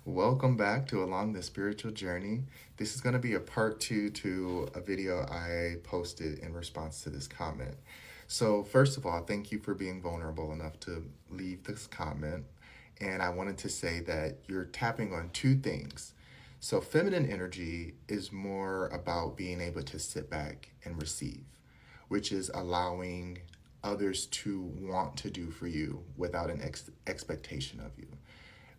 Welcome back to Along the Spiritual Journey. This is going to be a part two to a video I posted in response to this comment. So, first of all, thank you for being vulnerable enough to leave this comment. And I wanted to say that you're tapping on two things. So, feminine energy is more about being able to sit back and receive, which is allowing others to want to do for you without an expectation of you.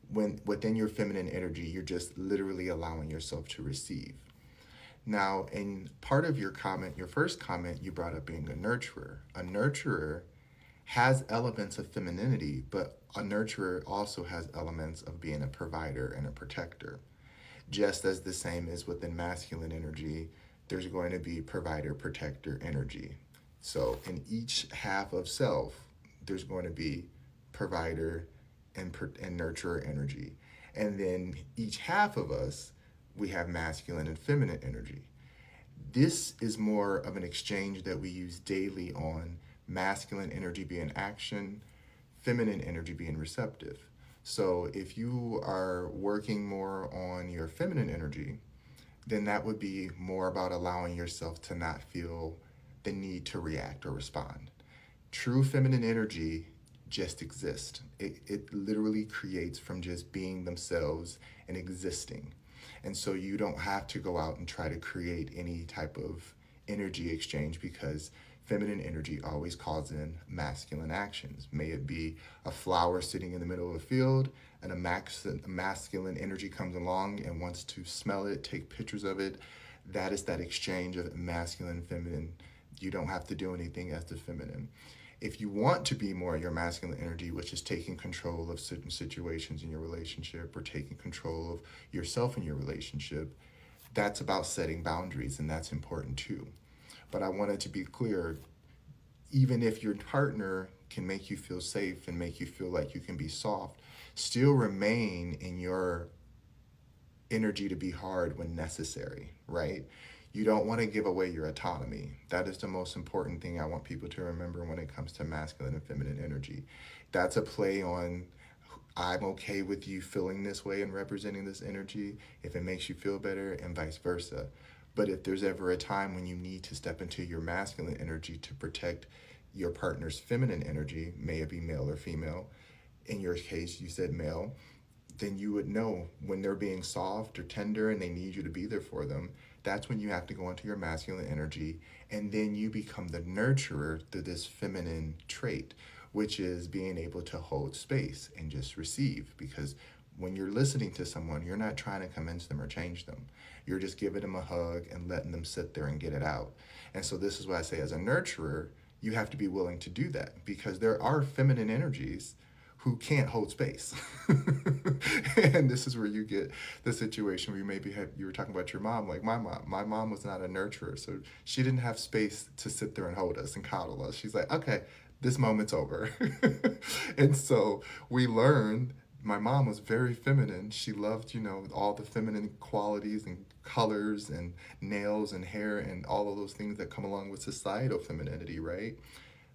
When within your feminine energy, you're just literally allowing yourself to receive. Now, in part of your comment, your first comment, you brought up being a nurturer. A nurturer has elements of femininity, but a nurturer also has elements of being a provider and a protector. Just as the same is within masculine energy, there's going to be provider, protector energy. So in each half of self, there's going to be provider and nurturer energy. And then each half of us, we have masculine and feminine energy. This is more of an exchange that we use daily on masculine energy being action, feminine energy being receptive. So if you are working more on your feminine energy, then that would be more about allowing yourself to not feel the need to react or respond. True feminine energy just exists. It literally creates from just being themselves and existing. And so you don't have to go out and try to create any type of energy exchange because feminine energy always calls in masculine actions. May it be a flower sitting in the middle of a field and a masculine energy comes along and wants to smell it, take pictures of it. That is that exchange of masculine and feminine. You don't have to do anything as the feminine. If you want to be more your masculine energy, which is taking control of certain situations in your relationship or taking control of yourself in your relationship, that's about setting boundaries, and that's important too. But I wanted to be clear, even if your partner can make you feel safe and make you feel like you can be soft, still remain in your energy to be hard when necessary, right? You don't want to give away your autonomy. That is the most important thing I want people to remember when it comes to masculine and feminine energy. That's a play on I'm okay with you feeling this way and representing this energy if it makes you feel better, and vice versa. But if there's ever a time when you need to step into your masculine energy to protect your partner's feminine energy, may it be male or female, in your case, you said male, then you would know when they're being soft or tender and they need you to be there for them. That's when you have to go into your masculine energy, and then you become the nurturer through this feminine trait, which is being able to hold space and just receive. Because when you're listening to someone, you're not trying to convince them or change them. You're just giving them a hug and letting them sit there and get it out. And so this is what I say, as a nurturer, you have to be willing to do that, because there are feminine energies who can't hold space. And this is where you get the situation where you maybe have, you were talking about your mom, like my mom was not a nurturer, so she didn't have space to sit there and hold us and coddle us. She's like, okay, this moment's over. And so we learned, my mom was very feminine. She loved, all the feminine qualities and colors and nails and hair and all of those things that come along with societal femininity, right?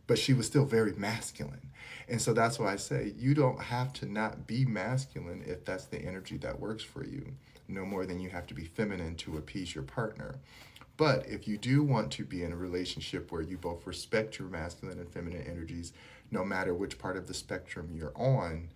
But she was still very masculine. And so that's why I say you don't have to not be masculine if that's the energy that works for you, no more than you have to be feminine to appease your partner. But if you do want to be in a relationship where you both respect your masculine and feminine energies, no matter which part of the spectrum you're on,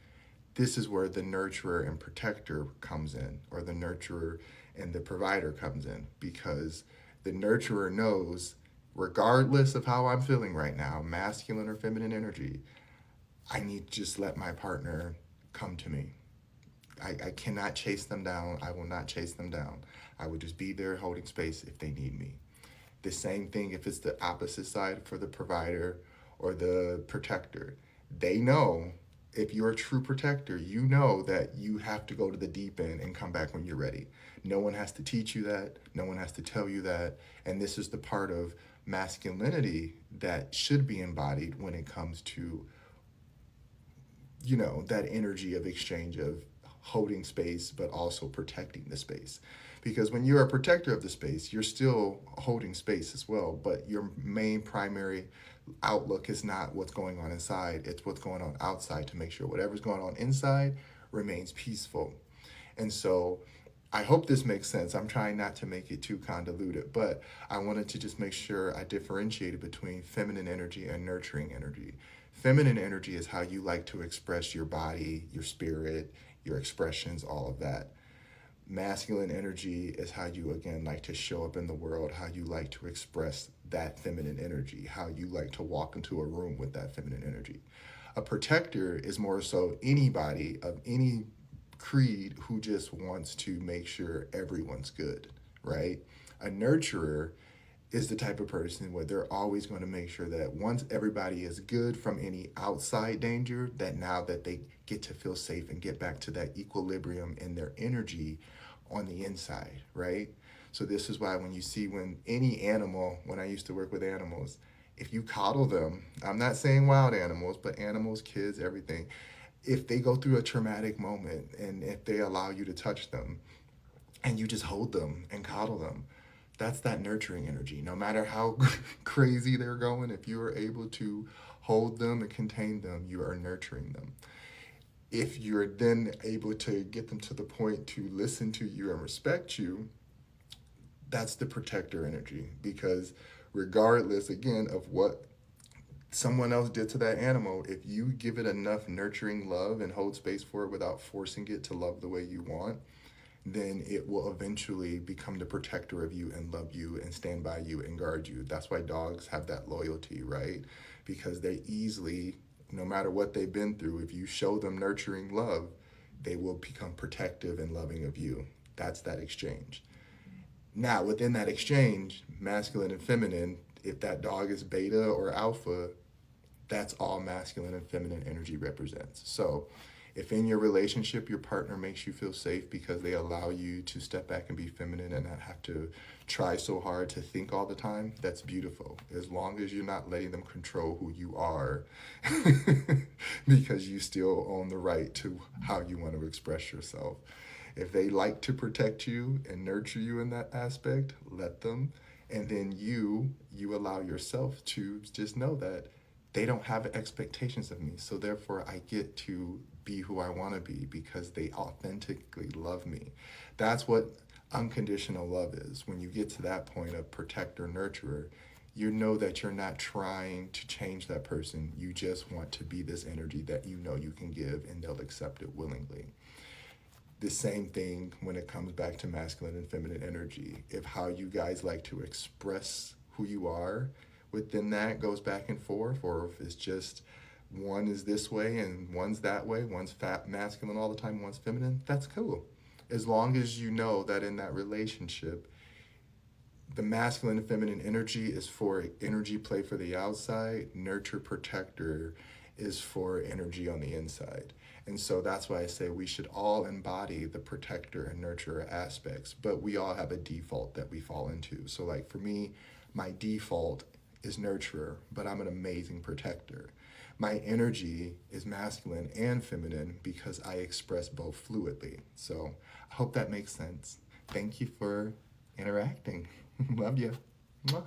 this is where the nurturer and protector comes in, or the nurturer and the provider comes in, because the nurturer knows, regardless of how I'm feeling right now, masculine or feminine energy, I need to just let my partner come to me. I cannot chase them down. I will not chase them down. I will just be there holding space if they need me. The same thing if it's the opposite side for the provider or the protector. They know, if you're a true protector, you know that you have to go to the deep end and come back when you're ready. No one has to teach you that. No one has to tell you that. And this is the part of masculinity that should be embodied when it comes to, that energy of exchange of holding space, but also protecting the space. Because when you're a protector of the space, you're still holding space as well, but your main primary outlook is not what's going on inside, it's what's going on outside, to make sure whatever's going on inside remains peaceful. And so I hope this makes sense. I'm trying not to make it too convoluted, but I wanted to just make sure I differentiated between feminine energy and nurturing energy. Feminine energy is how you like to express your body, your spirit, your expressions, all of that. Masculine energy is how you, again, like to show up in the world, how you like to express that feminine energy, how you like to walk into a room with that feminine energy. A protector is more so anybody of any creed who just wants to make sure everyone's good, right? A nurturer is the type of person where they're always going to make sure that once everybody is good from any outside danger, that now that they get to feel safe and get back to that equilibrium in their energy on the inside, right? So this is why when any animal, when I used to work with animals, if you coddle them, I'm not saying wild animals, but animals, kids, everything, if they go through a traumatic moment and if they allow you to touch them and you just hold them and coddle them, that's that nurturing energy. No matter how crazy they're going, if you are able to hold them and contain them, you are nurturing them. If you're then able to get them to the point to listen to you and respect you, that's the protector energy. Because regardless, again, of what someone else did to that animal, if you give it enough nurturing love and hold space for it without forcing it to love the way you want, then it will eventually become the protector of you and love you and stand by you and guard you. That's why dogs have that loyalty, right? Because they easily, no matter what they've been through, if you show them nurturing love, they will become protective and loving of you. That's that exchange. Now, within that exchange, masculine and feminine, if that dog is beta or alpha, that's all masculine and feminine energy represents. So, if in your relationship your partner makes you feel safe because they allow you to step back and be feminine and not have to try so hard to think all the time, that's beautiful. As long as you're not letting them control who you are, because you still own the right to how you want to express yourself. If they like to protect you and nurture you in that aspect, let them. And then you allow yourself to just know that they don't have expectations of me. So therefore I get to be who I want to be because they authentically love me. That's what unconditional love is. When you get to that point of protector, nurturer, you know that you're not trying to change that person. You just want to be this energy that you know you can give and they'll accept it willingly. The same thing when it comes back to masculine and feminine energy. If how you guys like to express who you are within that goes back and forth, or if it's just one is this way and one's that way, one's fat masculine all the time, one's feminine, that's cool. As long as you know that in that relationship, the masculine and feminine energy is for energy play for the outside, nurture protector is for energy on the inside. And so that's why I say we should all embody the protector and nurturer aspects, but we all have a default that we fall into. So, like for me, my default is nurturer, but I'm an amazing protector. My energy is masculine and feminine because I express both fluidly. So, I hope that makes sense. Thank you for interacting. Love you. Mwah.